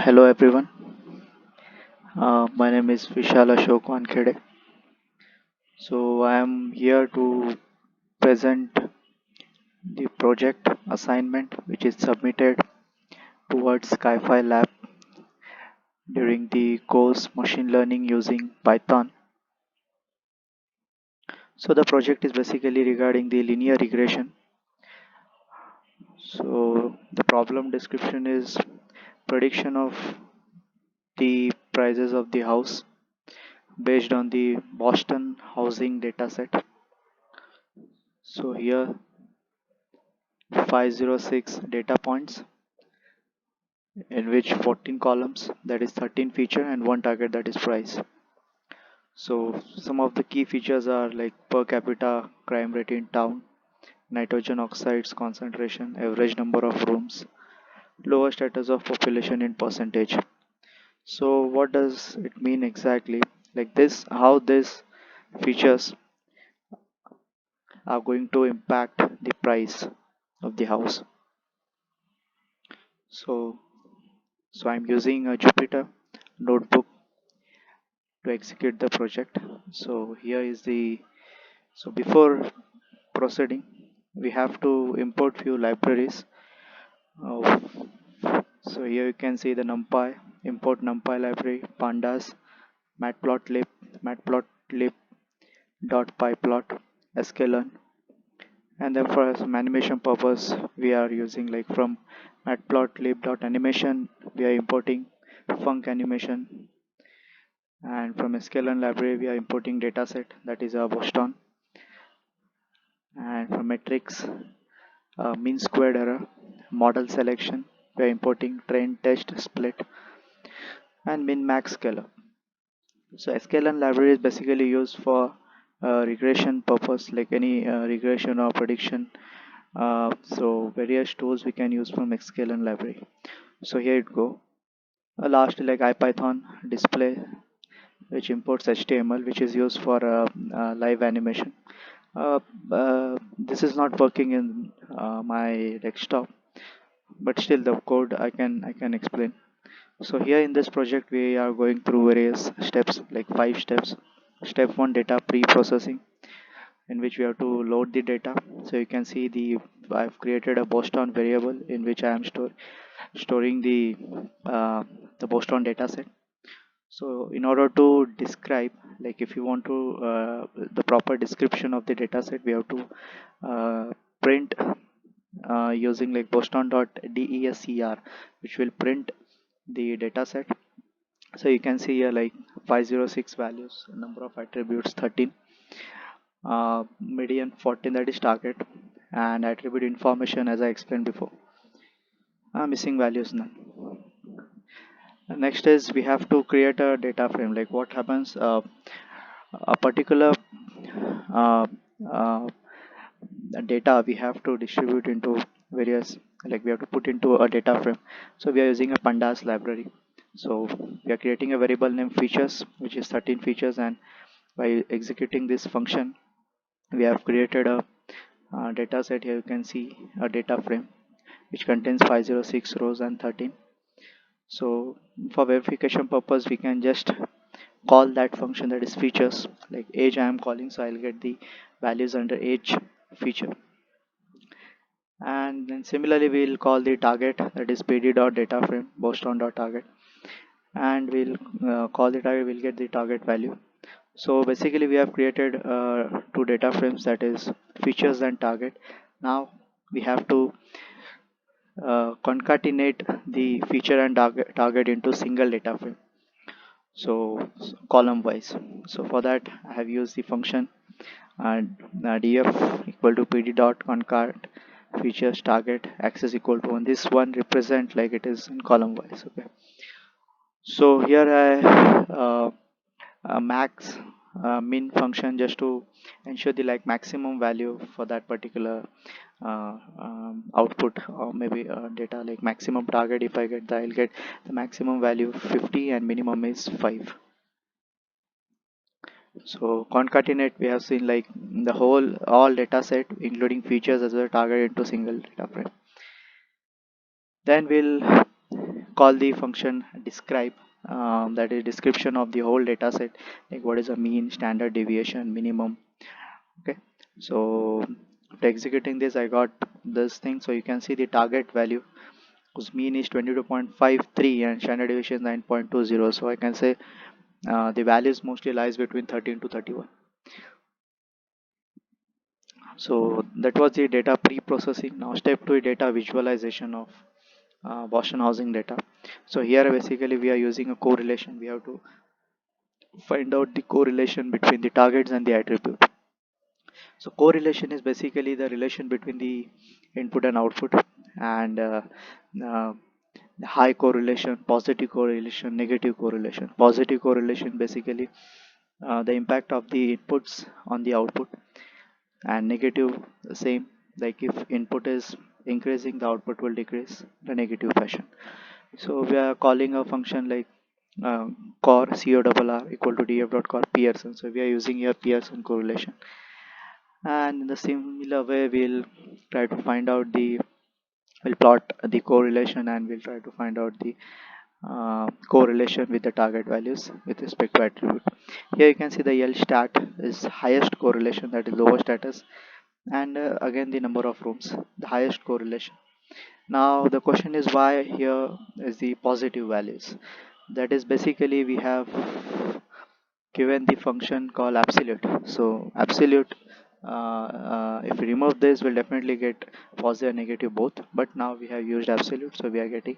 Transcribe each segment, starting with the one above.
Hello everyone. My name is Vishal Ashok Wankhede. So I am here to present the project assignment which is submitted towards Sci-Fi Lab during the course Machine Learning using Python. So the project is basically regarding the linear regression. So the problem description is prediction of the prices of the house based on the Boston housing dataset. So here 506 data points in which 14 columns, that is 13 feature, and one target, that is price. So some of the key features are like per capita crime rate in town, nitrogen oxides concentration, average number of rooms, lower status of population in percentage. So what does it mean exactly? Like this, how these features are going to impact the price of the house. So I'm using a Jupyter notebook to execute the project. So here is the so before proceeding, we have to import few libraries. Uh, so here you can see the NumPy, import NumPy library, pandas, matplotlib, matplotlib.pyplot, sklearn, and then for some animation purpose, we are using like from matplotlib.animation, we are importing func animation, and from sklearn library, we are importing dataset, that is a Boston, and from metrics, mean squared error, model selection, we are importing train test split, and min max scalar. So sklearn library is basically used for regression purpose, like any regression or prediction. So various tools we can use from sklearn library. So here it go. Last like IPython display, which imports HTML, which is used for live animation. Uh, this is not working in my desktop, but still the code I can explain. So here in this project we are going through various steps, like 5 steps. Step 1, data pre-processing, in which we have to load the data. So you can see I've created a Boston variable in which I am storing uh, the Boston data set. So in order to describe, like if you want to the proper description of the data set, we have to print using like boston.descr, which will print the data set. So you can see here like 506 values, number of attributes 13, median 14, that is target, and attribute information as I explained before. Missing values none. Next is we have to create a data frame. Like what happens, a particular uh, uh, data we have to distribute into various, like we have to put into a data frame. So we are using a pandas library. So we are creating a variable name features, which is 13 features, and by executing this function we have created a data set. Here you can see a data frame which contains 506 rows and 13. So for verification purpose, we can just call that function, that is features, like age I am calling, so I'll get the values under age feature. And then similarly we'll call the target, that is pd.dataframe boston.target, and we'll call the target, we'll get the target value. So basically we have created two data frames, that is features and target. Now we have to concatenate the feature and target into single data frame, so column wise. So for that I have used the function df equal to pd dot concat features target access equal to 1. This one represent like it is in column wise. Okay, so here I max min function just to ensure the like maximum value for that particular output, or maybe data, like maximum target. If I get that, I'll get the maximum value 50 and minimum is 5. So concatenate, we have seen like the whole all data set including features as well target into single data frame. Then we'll call the function describe, that is description of the whole data set, like what is a mean, standard deviation, minimum. Okay, so after executing this I got this thing. So you can see the target value whose mean is 22.53 and standard deviation is 9.20. So I can say the values mostly lies between 13 to 31. So that was the data pre-processing. Now step 2 is data visualization of Boston housing data. So here basically we are using a correlation. We have to find out the correlation between the targets and the attribute. So correlation is basically the relation between the input and output, and uh, high correlation, positive correlation, negative correlation. Positive correlation basically the impact of the inputs on the output, and negative the same, like if input is increasing the output will decrease in a negative fashion. So we are calling a function like uh, core CORR equal to df dot core Pearson. So we are using here Pearson correlation, and in the similar way we'll try to find out the, we'll plot the correlation and we'll try to find out the correlation with the target values with respect to attribute. Here you can see the L stat is highest correlation, that is lower status, and again the number of rooms, the highest correlation. Now the question is why here is the positive values. That is basically we have given the function called absolute. So absolute, if we remove this we'll definitely get positive and negative both, but now we have used absolute, so we are getting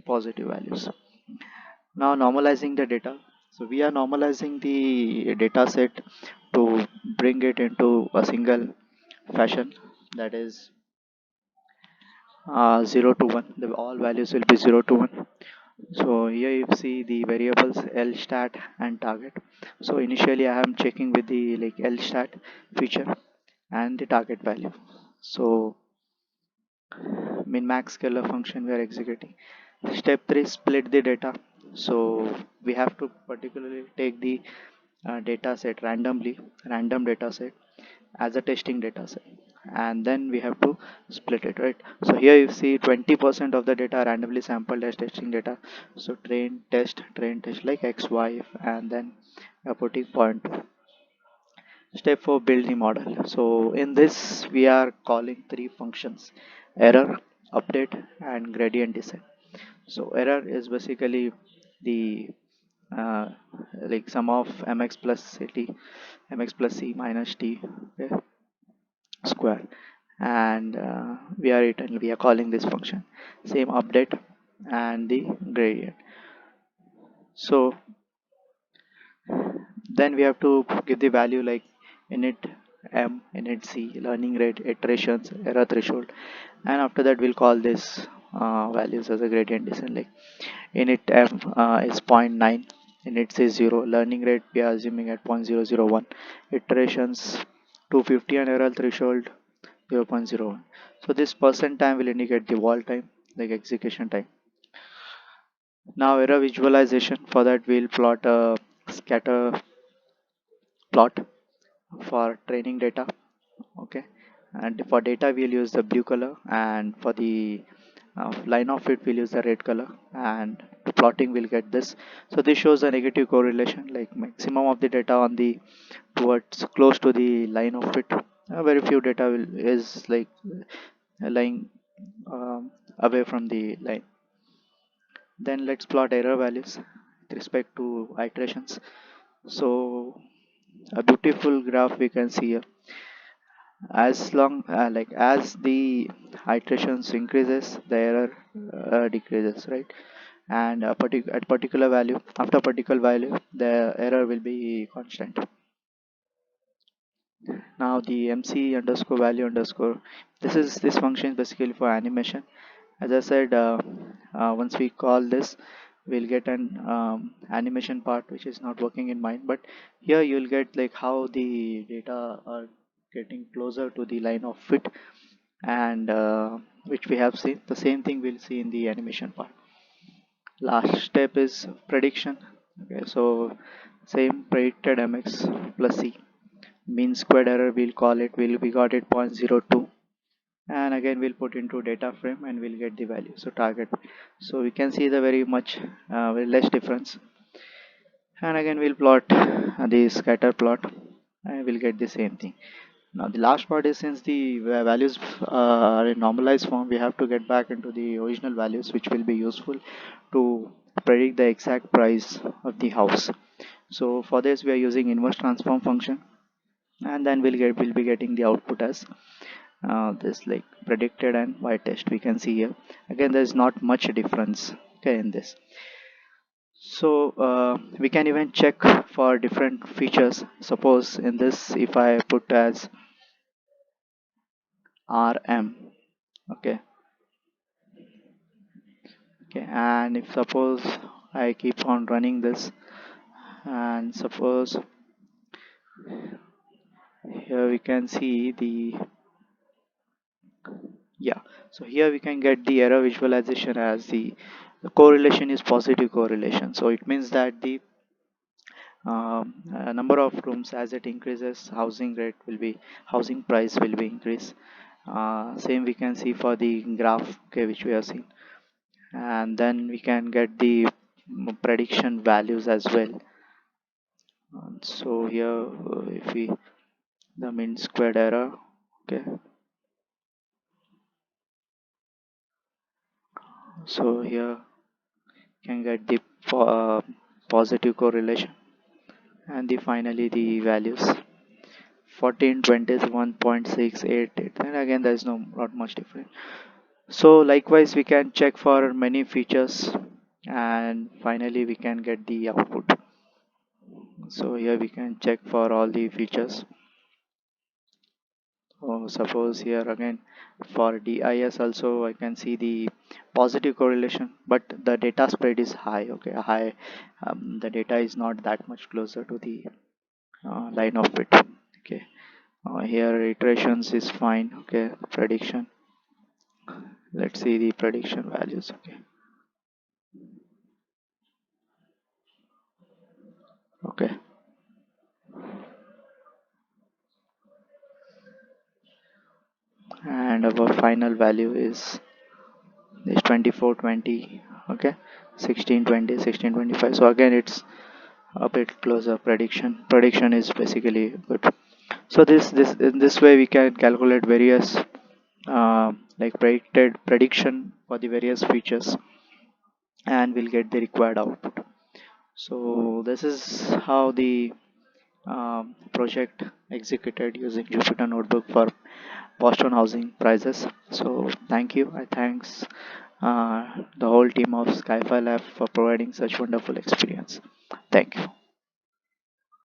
positive values. Now normalizing the data. So we are normalizing the data set to bring it into a single fashion, that is 0 to 1. The all values will be 0 to 1. So here you see the variables L stat and target. So initially I am checking with the like L stat feature and the target value. So min max scalar function we are executing. Step 3, split the data. So we have to particularly take the data set randomly, random data set as a testing data set, and then we have to split it, right? So here you see 20% of the data randomly sampled as testing data. So train test like xy, and then we are putting point. Step 4, build the model. So in this we are calling three functions: error, update, and gradient descent. So error is basically the uh, like sum of mx plus ct, mx plus c minus t, okay, square, and we are calling this function. Same update and the gradient. So then we have to give the value like init m, init c, learning rate, iterations, error threshold, and after that we'll call this values as a gradient descent. Like init m is 0.9, init c is 0, learning rate we are assuming at 0.001, iterations 250, and error threshold 0.01. So this percent time will indicate the wall time, like execution time. Now error visualization, for that we'll plot a scatter plot for training data, okay, and for data we'll use the blue color, and for the line of it we'll use the red color, and plotting will get this. So this shows a negative correlation, like maximum of the data on the towards close to the line of it, very few data is like lying away from the line. Then let's plot error values with respect to iterations. So a beautiful graph we can see here. As long like as the iterations increases, the error decreases, right? And at particular value, after particular value, the error will be constant. Now the MC underscore value underscore, this function is basically for animation. As I said, once we call this we'll get an animation part which is not working in mind, but here you'll get like how the data are getting closer to the line of fit, and which we have seen the same thing we'll see in the animation part. Last step is prediction. Okay, so same predicted mx plus c, mean squared error we'll call it, we got it 0.02, and again we'll put into data frame and we'll get the value, so target. So we can see the very much very less difference. And again we'll plot the scatter plot and we'll get the same thing. Now the last part is, since the values are in normalized form, we have to get back into the original values, which will be useful to predict the exact price of the house. So for this we are using inverse transform function, and then we'll be getting the output as this like predicted and y test. We can see here again there's not much difference, okay, in this. So we can even check for different features. Suppose in this, if I put as rm, okay, okay, and if suppose I keep on running this, and suppose here we can see the, yeah, so here we can get the error visualization as the correlation is positive correlation. So it means that the number of rooms, as it increases, housing price will be increased. Same we can see for the graph, okay, which we have seen, and then we can get the prediction values as well. So here if we, the mean squared error, okay, so here can get the positive correlation, and the finally the values 1421.688, and again there is no not much difference. So likewise we can check for many features, and finally we can get the output. So here we can check for all the features. So suppose here again for DIS also I can see the positive correlation, but the data spread is high, okay, high. The data is not that much closer to the line of fit, okay. Here iterations is fine, okay. Prediction, let's see the prediction values, okay, okay. And our final value is 2420, okay, 1620, 1625. So again it's a bit closer. Prediction is basically good. So this in this way we can calculate various like predicted prediction for the various features, and we'll get the required output. So this is how the project executed using Jupyter Notebook for Boston housing prices. So thank you. I thanks the whole team of Skyfi Lab for providing such wonderful experience. Thank you.